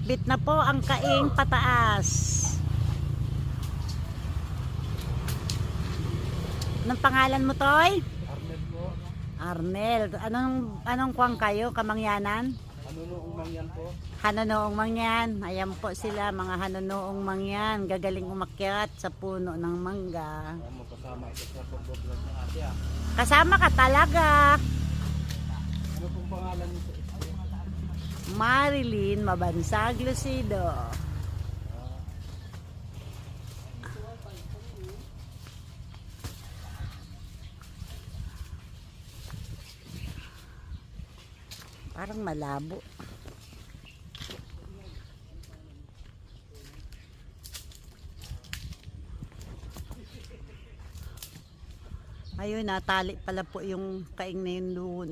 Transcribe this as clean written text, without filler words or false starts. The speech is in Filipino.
Bitbit na po ang kaing pataas. Anong pangalan mo, Toy? Arnel po. Arnel. Anong kuwang kayo? Kamangyanan? Hanunoong mangyan po. Hanunoong mangyan. Ayan po sila, mga hanunoong mangyan. Gagaling umakyat sa puno ng mangga. Mo kasama ito sa pag-vlog ng ate ah. Kasama ka talaga. Ano pong pangalan nito? Marilyn Mabansag Lucido. Parang malabo. Ayun, natali pala po yung kaing na yun doon.